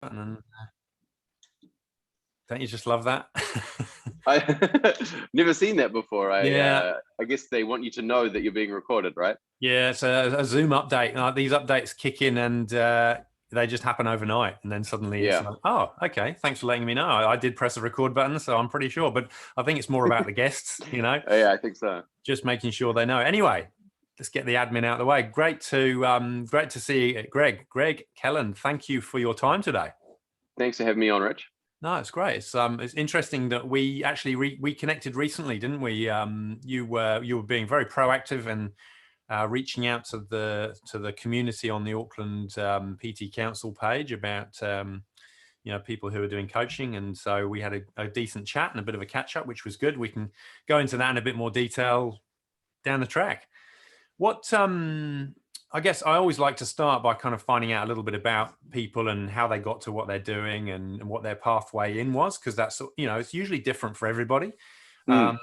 button. And don't you just love that? I never seen that before. Yeah. I guess they want you to know that you're being recorded, right? Yeah, it's a Zoom update. These updates kick in and they just happen overnight. And then suddenly it's like, oh, okay, thanks for letting me know. I did press the record button, so I'm pretty sure. But I think it's more about the guests, Yeah, I think so. just making sure they know. Anyway, let's get the admin out of the way. Great to see you, Greg. Greg Kelland, thank you for your time today. Thanks for having me on, Rich. No, it's great. It's interesting that we actually we connected recently, didn't we? You were being very proactive and reaching out to the community on the Auckland PT Council page about people who are doing coaching, and so we had a decent chat and a bit of a catch up, which was good. We can go into that in a bit more detail down the track. What I guess I always like to start by kind of finding out a little bit about people and how they got to what they're doing and what their pathway in was, because that's, it's usually different for everybody.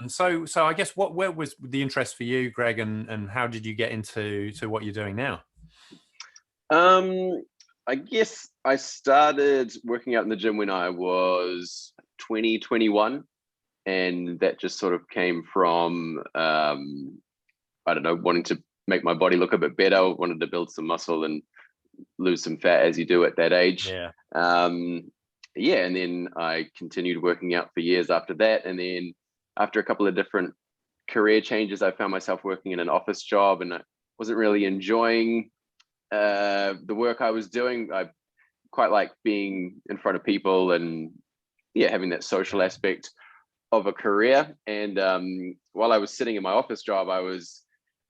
So I guess where was the interest for you, Greg, and how did you get into what you're doing now? I guess I started working out in the gym when I was 21, and that just sort of came from I don't know, wanting to make my body look a bit better. I wanted to build some muscle and lose some fat, as you do at that age. Yeah. And then I continued working out for years after that. And then after a couple of different career changes, I found myself working in an office job, and I wasn't really enjoying the work I was doing. I quite like being in front of people and having that social aspect of a career. And while I was sitting in my office job, I was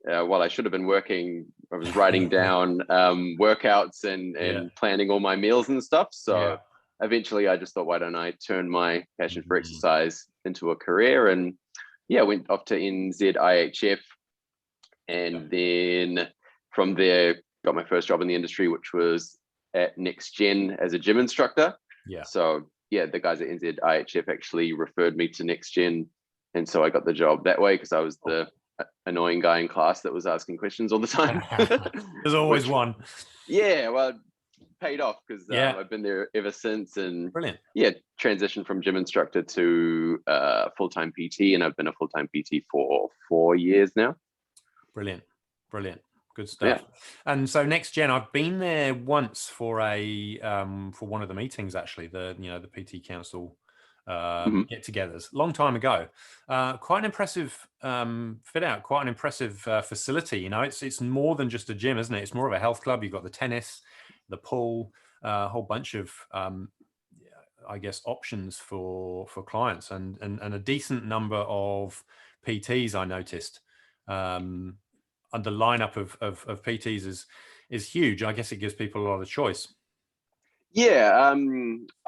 while I should have been working, I was writing down workouts and planning all my meals and stuff. So eventually I just thought, why don't I turn my passion for exercise into a career? And went off to NZIHF, and then from there got my first job in the industry, which was at Next Gen as a gym instructor. So the guys at NZIHF actually referred me to Next Gen, and so I got the job that way because I was the annoying guy in class that was asking questions all the time. There's always one. Well, it paid off because I've been there ever since, and brilliant. Transitioned from gym instructor to full-time PT, and I've been a full-time PT for 4 years now. Brilliant. Good stuff. And so Next Gen, I've been there once for one of the meetings, actually, the PT Council get-togethers, long time ago. Quite an impressive fit out, quite an impressive facility. It's more than just a gym, isn't it? It's more of a health club. You've got the tennis, the pool, a whole bunch of I guess options for clients, and a decent number of PTs, I noticed. And the lineup of PTs is huge. I guess it gives people a lot of choice. I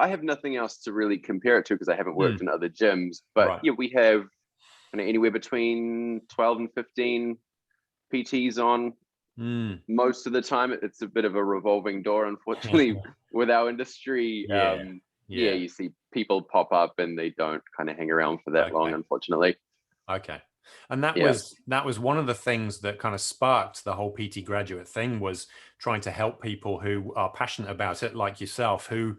have nothing else to really compare it to because I haven't worked in other gyms, but we have anywhere between 12 and 15 PTs on. Most of the time it's a bit of a revolving door, unfortunately. With our industry, you see people pop up and they don't kind of hang around for that long, unfortunately. And that was one of the things that kind of sparked the whole PT graduate thing, was trying to help people who are passionate about it, like yourself, who,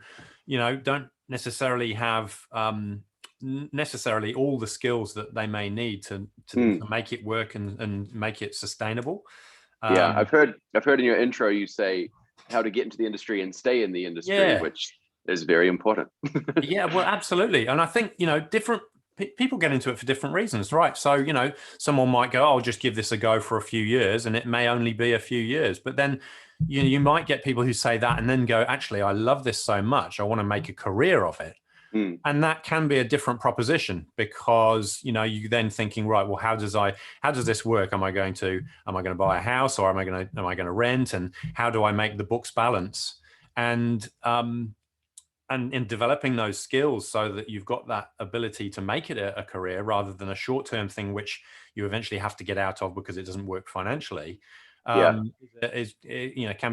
don't necessarily have necessarily all the skills that they may need to make it work and make it sustainable. I've heard in your intro you say how to get into the industry and stay in the industry, which is very important. Well, absolutely. And I think, different people get into it for different reasons, right? So, someone might go, I'll just give this a go for a few years, and it may only be a few years. But then you might get people who say that and then go, actually, I love this so much, I want to make a career of it. And that can be a different proposition, because, you then thinking, right, well, how does this work? Am I going to buy a house, or am I going to rent? And how do I make the books balance? And in developing those skills so that you've got that ability to make it a career rather than a short-term thing, which you eventually have to get out of because it doesn't work financially, can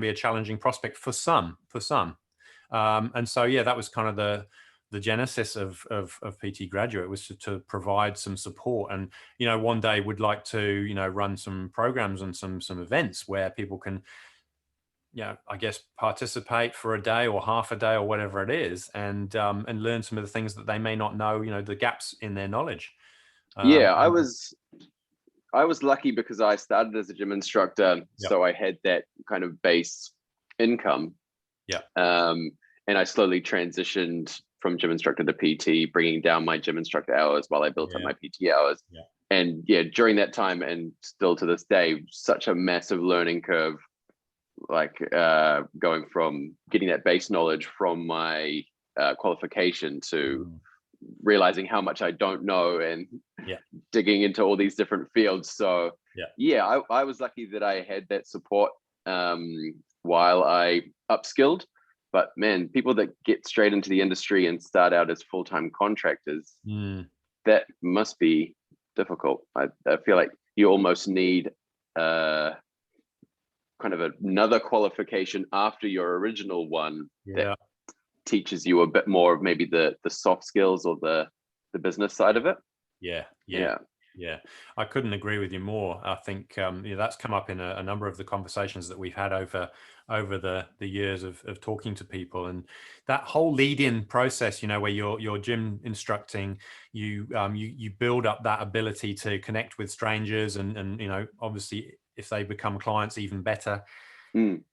be a challenging prospect for some. And so, that was kind of the genesis of PT Graduate, was to provide some support. And, one day would like to, run some programs and some events where people can I guess participate for a day or half a day or whatever it is, and learn some of the things that they may not know, the gaps in their knowledge. Yeah, And I was lucky because I started as a gym instructor, Yep. so I had that kind of base income. Yeah. And I slowly transitioned from gym instructor to PT, bringing down my gym instructor hours while I built up Yeah. my PT hours. Yeah. And yeah, during that time, and still to this day, such a massive learning curve, like going from getting that base knowledge from my qualification to realizing how much I don't know and Yeah. digging into all these different fields. So Yeah. yeah, I was lucky that I had that support while I upskilled. But man, people that get straight into the industry and start out as full-time contractors, that must be difficult. I feel like you almost need kind of another qualification after your original one that teaches you a bit more of maybe the soft skills or the business side of it. Yeah. I couldn't agree with you more. I think that's come up in a number of the conversations that we've had over the years of talking to people, and that whole lead-in process, where you're gym instructing, you build up that ability to connect with strangers, and obviously if they become clients, even better.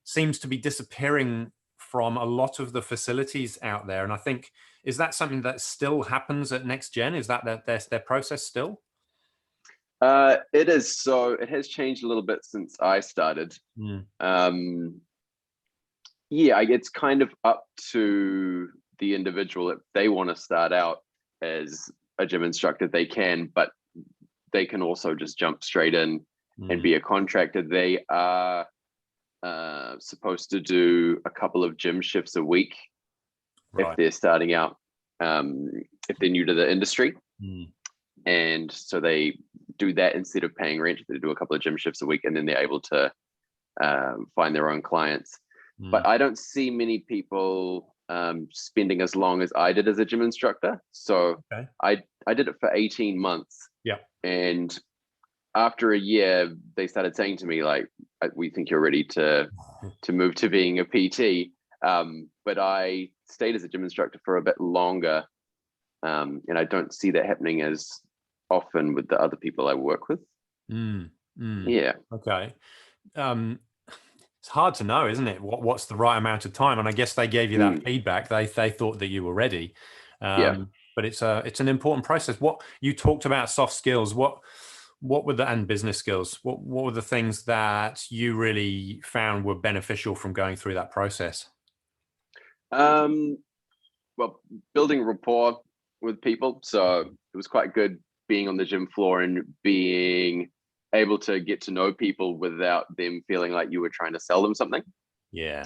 Seems to be disappearing from a lot of the facilities out there. And I think, is that something that still happens at Next Gen? Is that their process still? It is. So it has changed a little bit since I started. Yeah, it's kind of up to the individual. If they want to start out as a gym instructor, they can, but they can also just jump straight in and be a contractor. They are supposed to do a couple of gym shifts a week if they're starting out, if they're new to the industry. And so they do that instead of paying rent. They do a couple of gym shifts a week, and then they're able to find their own clients. But I don't see many people spending as long as I did as a gym instructor. So I did it for 18 months. Yeah. And after a year, they started saying to me, like, we think you're ready to move to being a PT. But I stayed as a gym instructor for a bit longer. And I don't see that happening as often with the other people I work with. Yeah. Okay. It's hard to know, isn't it? What's the right amount of time? And I guess they gave you that feedback. They thought that you were ready. But it's an important process. What you talked about, soft skills, what were and business skills, what were the things that you really found were beneficial from going through that process? Well, building rapport with people. So it was quite good being on the gym floor and being able to get to know people without them feeling like you were trying to sell them something. Yeah.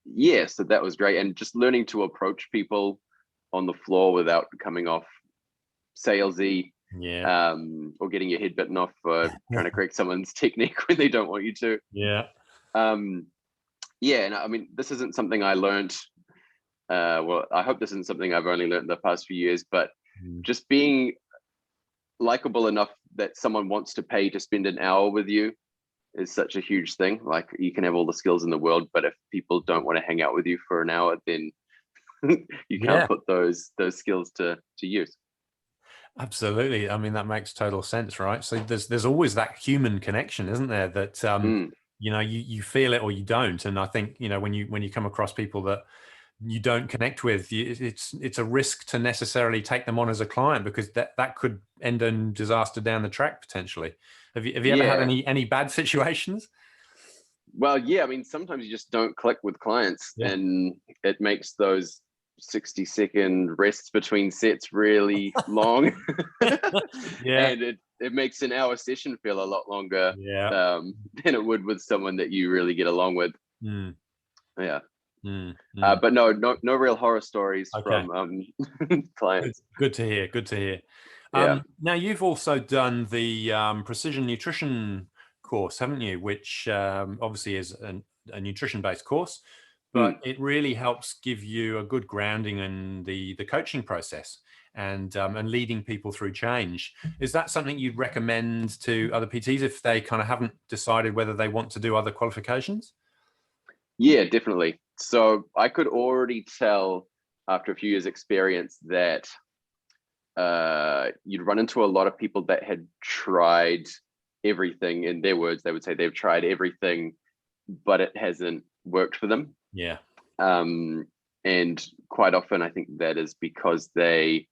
Yeah, so that was great. And just learning to approach people on the floor without coming off salesy, or getting your head bitten off for trying to correct someone's technique when they don't want you to. Yeah. Yeah, and I mean, this isn't something I learned. Well, I hope this isn't something I've only learned the past few years, but just being likable enough that someone wants to pay to spend an hour with you is such a huge thing. Like, you can have all the skills in the world, but if people don't want to hang out with you for an hour, then you can't put those skills to use. Absolutely. I mean, that makes total sense, right? So there's always that human connection, isn't there? That you feel it or you don't. And I think when you come across people that you don't connect with, it's a risk to necessarily take them on as a client, because that could end in disaster down the track potentially. Have you ever had any bad situations? Well, yeah, I mean, sometimes you just don't click with clients, and it makes those 60-second rests between sets really long. And it makes an hour session feel a lot longer than it would with someone that you really get along with. But no real horror stories from clients. Good to hear. Now, you've also done the precision nutrition course, haven't you? Which obviously is a nutrition-based course, but it really helps give you a good grounding in the coaching process. and leading people through change. Is that something you'd recommend to other PTs if they kind of haven't decided whether they want to do other qualifications? Yeah, definitely. So I could already tell after a few years experience that you'd run into a lot of people that had tried everything. In their words, they would say they've tried everything, but it hasn't worked for them. Yeah. And quite often I think that is because they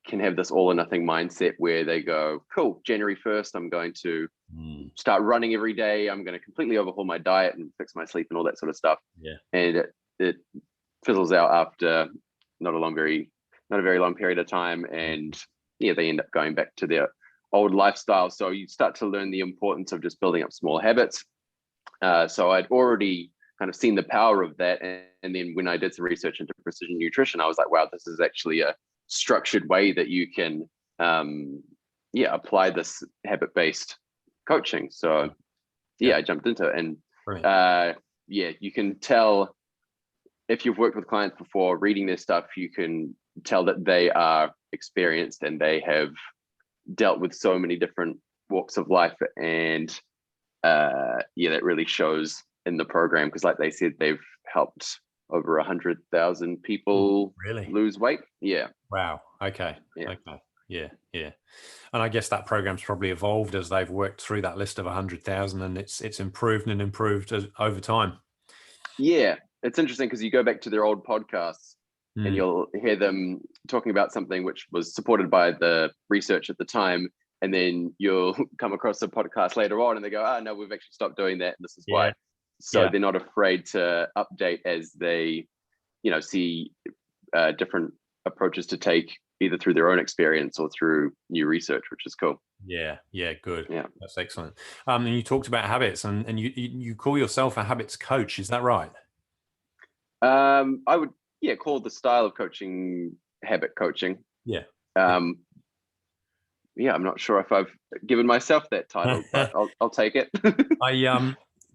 can have this all or nothing mindset where they go, cool, January 1st, I'm going to start running every day. I'm going to completely overhaul my diet and fix my sleep and all that sort of stuff. Yeah. And it fizzles out after not a very long period of time. And yeah, they end up going back to their old lifestyle. So you start to learn the importance of just building up small habits. So I'd already kind of seen the power of that. And then when I did some research into precision nutrition, I was like, wow, this is actually a structured way that you can apply this habit-based coaching. So yeah, I jumped into it. And you can tell if you've worked with clients before, reading their stuff, you can tell that they are experienced and they have dealt with so many different walks of life. And that really shows in the program, because like they said, they've helped over 100,000 people lose weight. Yeah. Wow. Okay. Yeah. Okay. Yeah. Yeah. And I guess that program's probably evolved as they've worked through that list of 100,000, and it's improved and improved over time. Yeah. It's interesting because you go back to their old podcasts and you'll hear them talking about something which was supported by the research at the time. And then you'll come across a podcast later on and they go, no, we've actually stopped doing that. And this is why. So they're not afraid to update as they, see different approaches to take, either through their own experience or through new research, which is cool. Yeah. Yeah. Good. Yeah. That's excellent. And you talked about habits, and you call yourself a habits coach. Is that right? I would, call the style of coaching habit coaching. Yeah. I'm not sure if I've given myself that title, but I'll take it.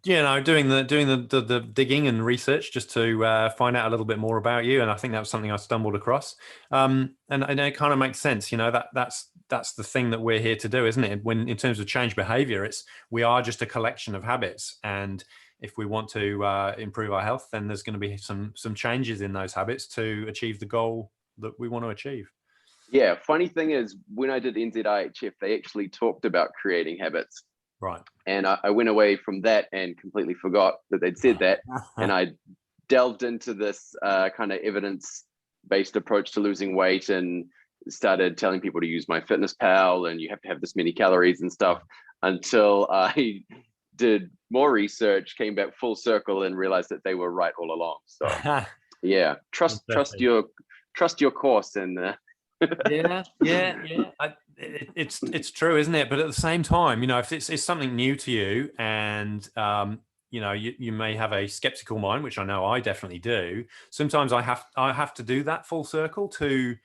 Doing the digging and research just to find out a little bit more about you, and I think that was something I stumbled across. And it kind of makes sense, that's the thing that we're here to do, isn't it? When in terms of change behavior, we are just a collection of habits, and if we want to improve our health, then there's going to be some changes in those habits to achieve the goal that we want to achieve. Yeah, funny thing is, when I did NZIHF, they actually talked about creating habits. Right. And I went away from that and completely forgot that they'd said that. And I delved into this kind of evidence-based approach to losing weight and started telling people to use MyFitnessPal and you have to have this many calories and stuff, until I did more research, came back full circle and realized that they were right all along. So yeah, trust your course. And it's true, isn't it? But at the same time, if it's something new to you, and you may have a skeptical mind, which I know I definitely do. Sometimes I have to do that full circle to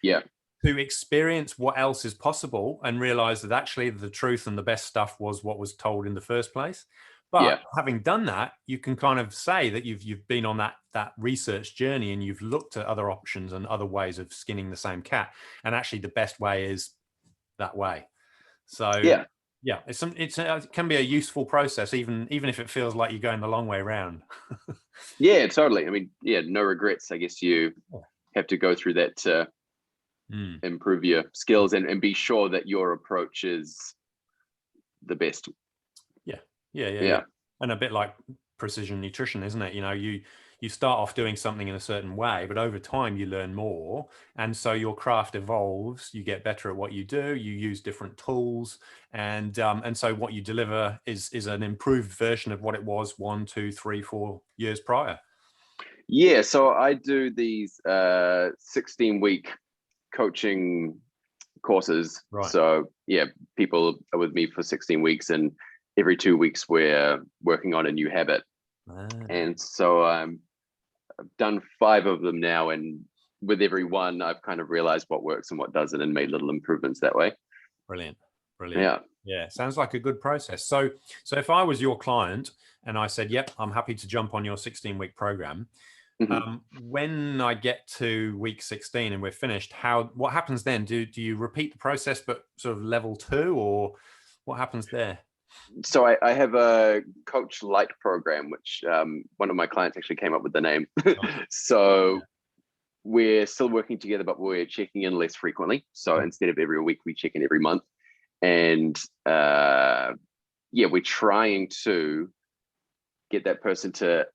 experience what else is possible and realize that actually the truth and the best stuff was what was told in the first place. But having done that, you can kind of say that you've been on that research journey and you've looked at other options and other ways of skinning the same cat. And actually the best way is that way. So it can be a useful process, even if it feels like you're going the long way around. Yeah, totally. I mean, no regrets. I guess you have to go through that to improve your skills and be sure that your approach is the best. Yeah. And a bit like precision nutrition, isn't it? You start off doing something in a certain way, but over time you learn more, and so your craft evolves. You get better at what you do. You use different tools, and so what you deliver is an improved version of what it was 1, 2, 3, 4 years prior. Yeah. So I do these 16-week coaching courses. Right. So people are with me for 16 weeks, and every 2 weeks we're working on a new habit. And so I've done 5 of them now, and with every one I've kind of realized what works and what doesn't and made little improvements that way. Brilliant. Yeah, sounds like a good process. So if I was your client and I said, yep, I'm happy to jump on your 16-week program, When I get to week 16 and we're finished, what happens then? Do you repeat the process, but sort of level 2, or what happens there? So I have a Coach Light program, which one of my clients actually came up with the name. So we're still working together, but we're checking in less frequently. So instead of every week, we check in every month. And we're trying to get that person to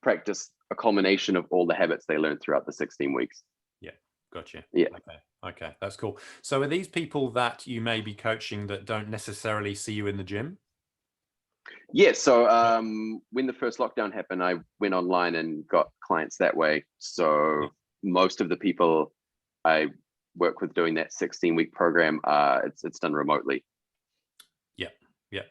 practice a culmination of all the habits they learned throughout the 16 weeks. Yeah, gotcha. Yeah. Okay, that's cool. So are these people that you may be coaching that don't necessarily see you in the gym? Yeah, so when the first lockdown happened, I went online and got clients that way. So most of the people I work with doing that 16-week program, it's done remotely. Yeah.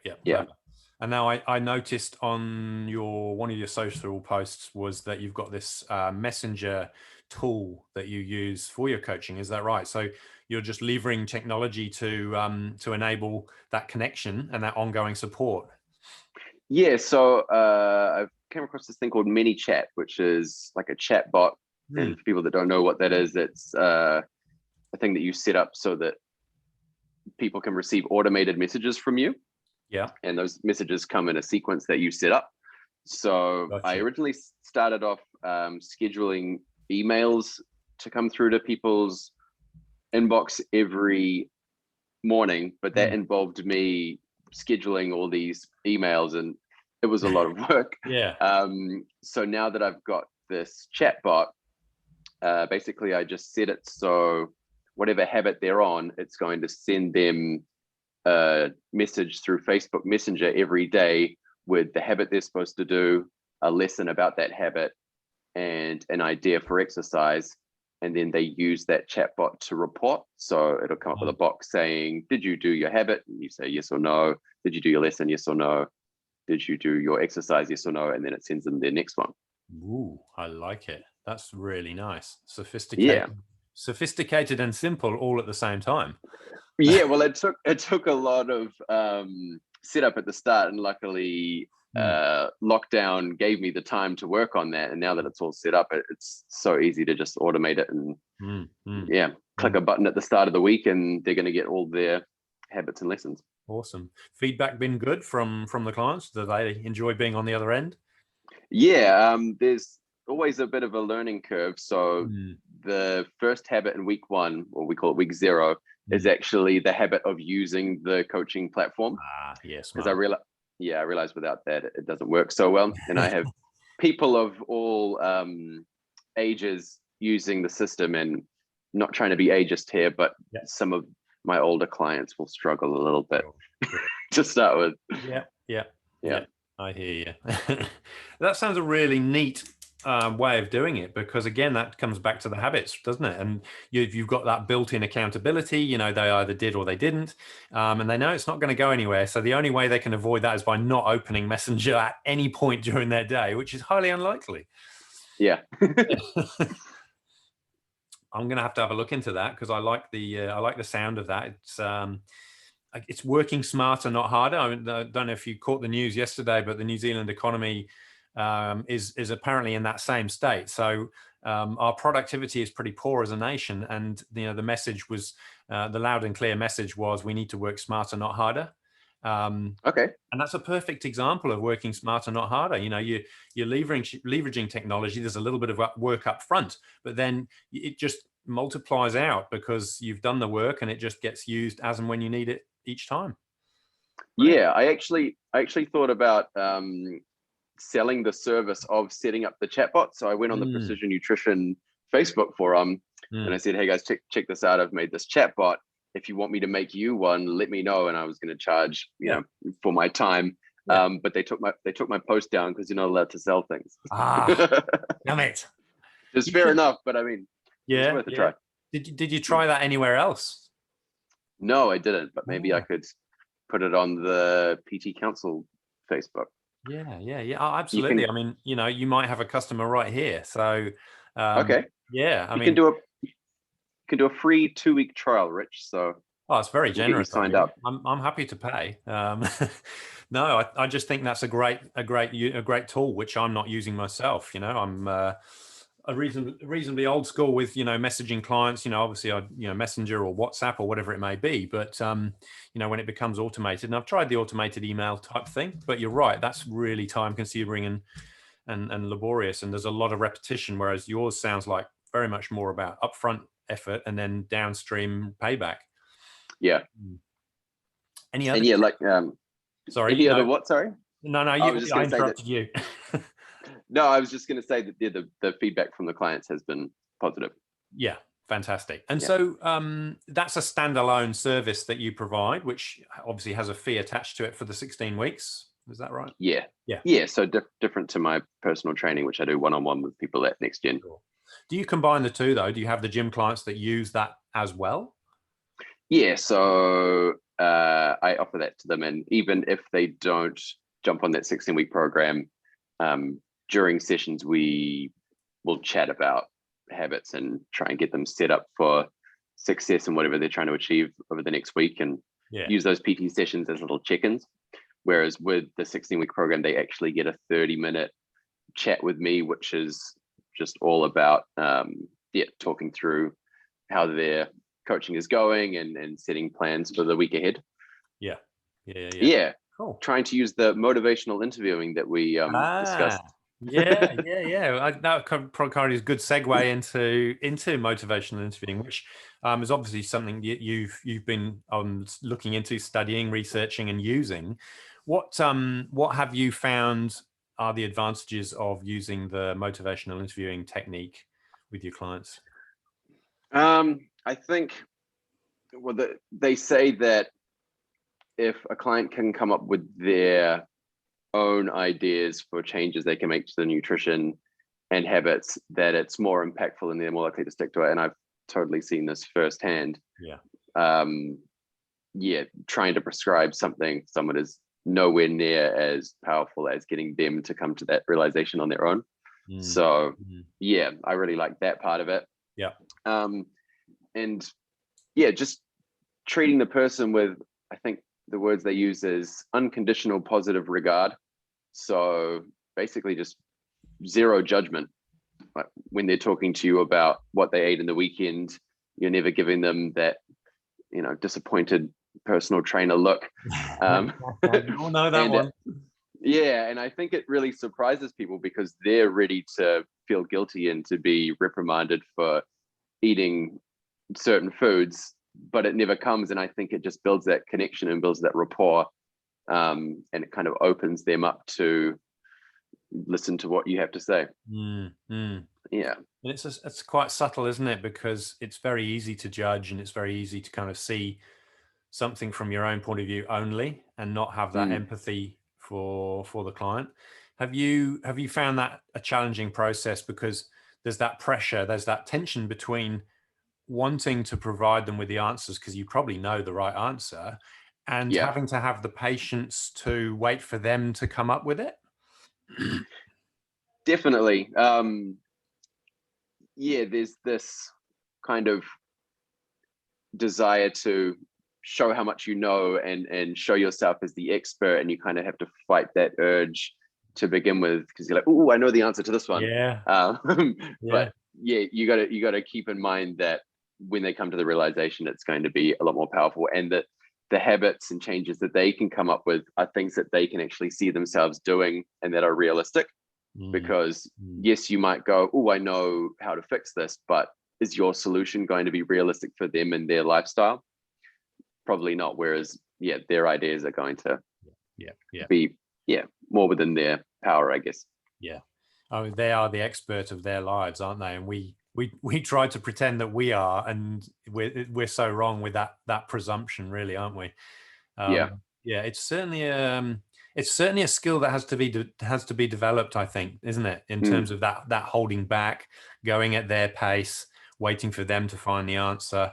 And now I noticed on one of your social posts was that you've got this messenger tool that you use for your coaching. Is that right? So you're just leveraging technology to enable that connection and that ongoing support. Yeah. So I've came across this thing called ManyChat, which is like a chat bot. And for people that don't know what that is, it's a thing that you set up so that people can receive automated messages from you. Yeah. And those messages come in a sequence that you set up. So Gotcha. I originally started off scheduling emails to come through to people's inbox every morning, but that involved me scheduling all these emails, and it was a lot of work. Yeah. So now that I've got this chat bot, basically I just set it so whatever habit they're on, it's going to send them a message through Facebook Messenger every day with the habit they're supposed to do, a lesson about that habit, and an idea for exercise. And then they use that chatbot to report. So it'll come up with a box saying, did you do your habit? And you say yes or no. Did you do your lesson? Yes or no. Did you do your exercise? Yes or no. And then it sends them their next one. Ooh, I like it. That's really nice. Sophisticated and simple all at the same time. Yeah, well, it took a lot of setup at the start, and luckily lockdown gave me the time to work on that. And now that it's all set up, it's so easy to just automate it and click a button at the start of the week, and they're going to get all their habits and lessons. Awesome. Feedback been good from the clients? Do they enjoy being on the other end? Yeah, there's always a bit of a learning curve. So the first habit in week 1, or we call it week 0, is actually the habit of using the coaching platform. Yes. Because I realized without that it doesn't work so well. And I have people of all ages using the system, and not trying to be ageist here, but some of my older clients will struggle a little bit to start with. Yeah. I hear you. That sounds a really neat way of doing it, because again, that comes back to the habits, doesn't it? And you've got that built-in accountability. They either did or they didn't, and they know it's not going to go anywhere. So the only way they can avoid that is by not opening Messenger at any point during their day, which is highly unlikely. Yeah. I'm going to have a look into that, because I like the sound of that. It's working smarter, not harder. I don't know if you caught the news yesterday, but the New Zealand economy is apparently in that same state. So our productivity is pretty poor as a nation, and the message was the loud and clear message was, we need to work smarter, not harder. Okay. And that's a perfect example of working smarter, not harder. You're leveraging technology. There's a little bit of work up front, but then it just multiplies out because you've done the work, and it just gets used as and when you need it each time. Right? Yeah, I actually thought about selling the service of setting up the chatbot. So I went on the Precision Nutrition Facebook forum and I said, hey guys, check this out. I've made this chatbot. If you want me to make you one, let me know. And I was going to charge, for my time. But they took my post down because you're not allowed to sell things. Damn it. It's fair enough, but I mean, it's worth a try. Did you try that anywhere else? No, I didn't, but maybe I could put it on the PT Council Facebook. Yeah. Oh, absolutely. I mean, you might have a customer right here. So, okay. Yeah, I mean, you can do a free 2-week trial, Rich. So, it's very generous. Signed up. I'm happy to pay. No, I just think that's a great tool, which I'm not using myself. I'm a reasonably old school with, messaging clients, obviously Messenger or WhatsApp or whatever it may be. But, when it becomes automated, and I've tried the automated email type thing, but you're right, that's really time consuming and laborious. And there's a lot of repetition, whereas yours sounds like very much more about upfront effort and then downstream payback. Yeah. Any other? And yeah, like, sorry. any other what? Sorry. No, I was just I going to say that. interrupted you. No, I was just going to say that the feedback from the clients has been positive. Yeah, fantastic. And so that's a standalone service that you provide, which obviously has a fee attached to it for the 16 weeks. Is that right? Yeah. Yeah. Yeah. So different to my personal training, which I do one-on-one with people at Next Gen. Sure. Do you combine the two though? Do you have the gym clients that use that as well? Yeah. So I offer that to them. And even if they don't jump on that 16-week program, during sessions, we will chat about habits and try and get them set up for success and whatever they're trying to achieve over the next week, and use those PT sessions as little check-ins. Whereas with the 16-week program, they actually get a 30-minute chat with me, which is just all about talking through how their coaching is going and setting plans for the week ahead. Yeah. Cool. Trying to use the motivational interviewing that we discussed. That probably is a good segue into motivational interviewing, which is obviously something you've been looking into, studying, researching, and using. What have you found are the advantages of using the motivational interviewing technique with your clients? I think, they say that if a client can come up with their own ideas for changes they can make to the nutrition and habits, that it's more impactful and they're more likely to stick to it. And I've totally seen this firsthand. Trying to prescribe something someone is nowhere near as powerful as getting them to come to that realization on their own. So I really like that part of it. Just treating the person with, I think the words they use is unconditional positive regard. So basically just zero judgment. Like when they're talking to you about what they ate in the weekend, you're never giving them that, disappointed personal trainer look. We all know that one. And I think it really surprises people because they're ready to feel guilty and to be reprimanded for eating certain foods, but it never comes. And I think it just builds that connection and builds that rapport. And it kind of opens them up to listen to what you have to say. Yeah. And it's quite subtle, isn't it? Because it's very easy to judge and it's very easy to kind of see something from your own point of view only and not have that empathy for the client. Have you found that a challenging process? Because there's that pressure, there's that tension between wanting to provide them with the answers because you probably know the right answer, and having to have the patience to wait for them to come up with it. Definitely. There's this kind of desire to show how much you know and show yourself as the expert, and you kind of have to fight that urge to begin with because you're like, oh, I know the answer to this one. But you gotta keep in mind that when they come to the realization, it's going to be a lot more powerful, and that the habits and changes that they can come up with are things that they can actually see themselves doing and that are realistic. Because yes, you might go, oh, I know how to fix this, but is your solution going to be realistic for them and their lifestyle? Probably not. Whereas their ideas are going to be more within their power, I guess. I mean, they are the expert of their lives, aren't they? And we try to pretend that we are, and we're so wrong with that presumption, really, aren't we? It's certainly a skill that has to be developed, I think, isn't it? In terms of that holding back, going at their pace, waiting for them to find the answer,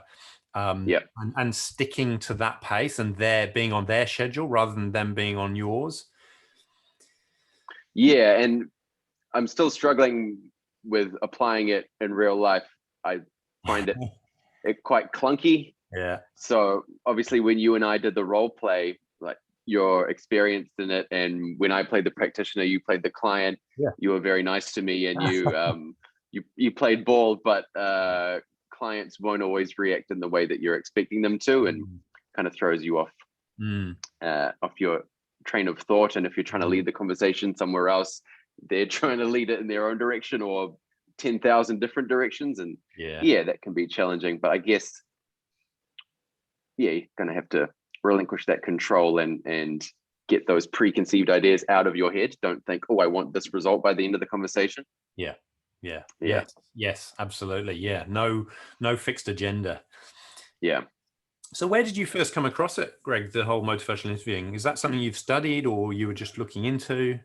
and sticking to that pace, and being on their schedule rather than them being on yours. And I'm still struggling with applying it in real life. I find it quite clunky. So obviously when you and I did the role play, like you're experienced in it. And when I played the practitioner, you played the client. Yeah. You were very nice to me, and you played ball, but clients won't always react in the way that you're expecting them to, and kind of throws you off off your train of thought. And if you're trying to lead the conversation somewhere else, they're trying to lead it in their own direction or 10,000 different directions. And yeah, that can be challenging. But I guess, yeah, you're gonna have to relinquish that control and get those preconceived ideas out of your head. Don't think, oh, I want this result by the end of the conversation. Yes, absolutely. Yeah, no fixed agenda. Yeah. So where did you first come across it, Greg, the whole motivational interviewing? Is that something you've studied or you were just looking into?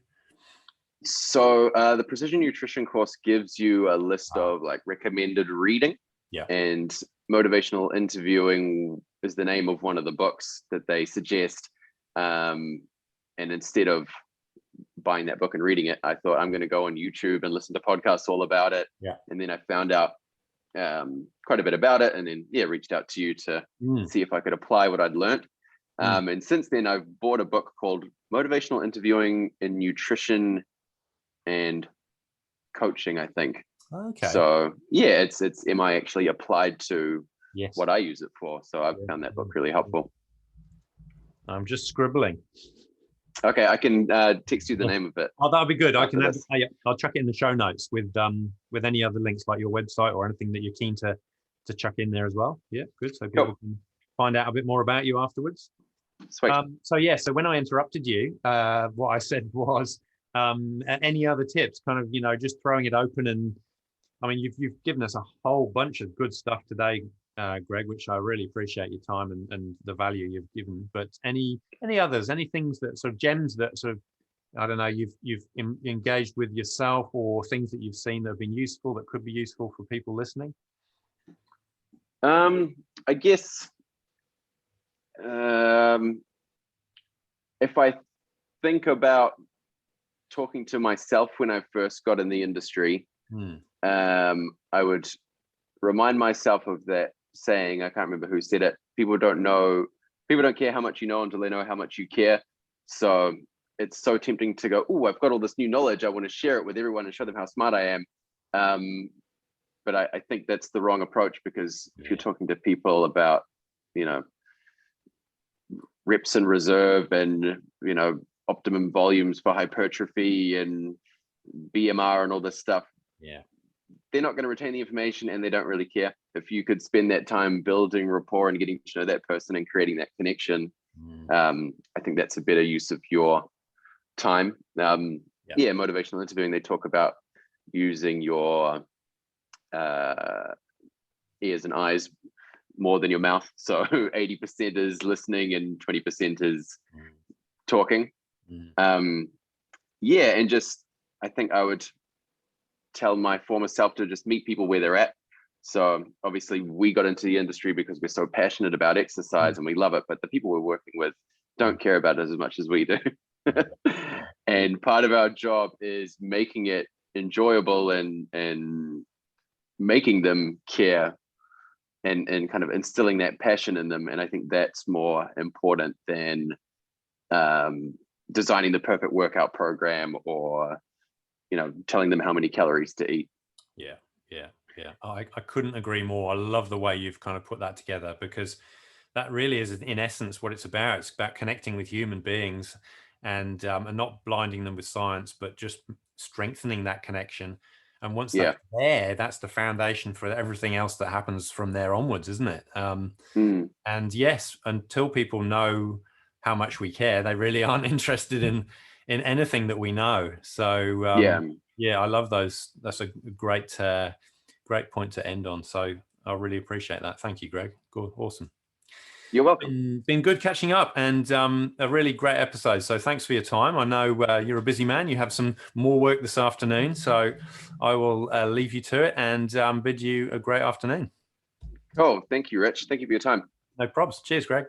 So the Precision Nutrition course gives you a list of like recommended reading. Yeah. And Motivational Interviewing is the name of one of the books that they suggest. And instead of buying that book and reading it, I thought I'm going to go on YouTube and listen to podcasts all about it. Yeah. And then I found out quite a bit about it, and then reached out to you to see if I could apply what I'd learned. And since then I've bought a book called Motivational Interviewing in Nutrition and Coaching, I think. Okay. So yeah, it's am I actually applied to what I use it for? So I've found that book really helpful. I'm just scribbling. Okay, I can text you the name of it. Oh, that'll be good. I can I'll chuck it in the show notes with any other links like your website or anything that you're keen to chuck in there as well. Yeah, good. So people can find out a bit more about you afterwards. Sweet. So when I interrupted you, what I said was any other tips, kind of, just throwing it open. And I mean, you've given us a whole bunch of good stuff today, Greg, which I really appreciate your time and the value you've given. But any others, any things that sort of gems that sort of, I don't know, you've engaged with yourself, or things that you've seen that have been useful, that could be useful for people listening? I guess if I think about talking to myself when I first got in the industry, I would remind myself of that saying. I can't remember who said it. People don't care how much you know until they know how much you care. So it's so tempting to go, oh, I've got all this new knowledge, I want to share it with everyone and show them how smart I am. But I think that's the wrong approach, because if you're talking to people about, reps and reserve and, optimum volumes for hypertrophy and BMR and all this stuff, they're not going to retain the information, and they don't really care. If you could spend that time building rapport and getting to know that person and creating that connection, I think that's a better use of your time. Motivational interviewing, they talk about using your ears and eyes more than your mouth. So 80% is listening and 20% is talking. And just, I think I would tell my former self to just meet people where they're at. So obviously we got into the industry because we're so passionate about exercise and we love it, but the people we're working with don't care about it as much as we do. And part of our job is making it enjoyable and making them care and kind of instilling that passion in them. And I think that's more important than designing the perfect workout program or telling them how many calories to eat. I couldn't agree more. I love the way you've kind of put that together, because that really is in essence what it's about. It's about connecting with human beings and not blinding them with science, but just strengthening that connection. And once that's there, that's the foundation for everything else that happens from there onwards, isn't it? And yes, until people know how much we care, they really aren't interested in anything that we know. So I love those. That's a great point to end on. So I really appreciate that. Thank you, Greg. Good, awesome. You're welcome. Been good catching up, and a really great episode. So thanks for your time. I know you're a busy man. You have some more work this afternoon, so I will leave you to it and bid you a great afternoon. Oh, thank you, Rich. Thank you for your time. No probs. Cheers, Greg.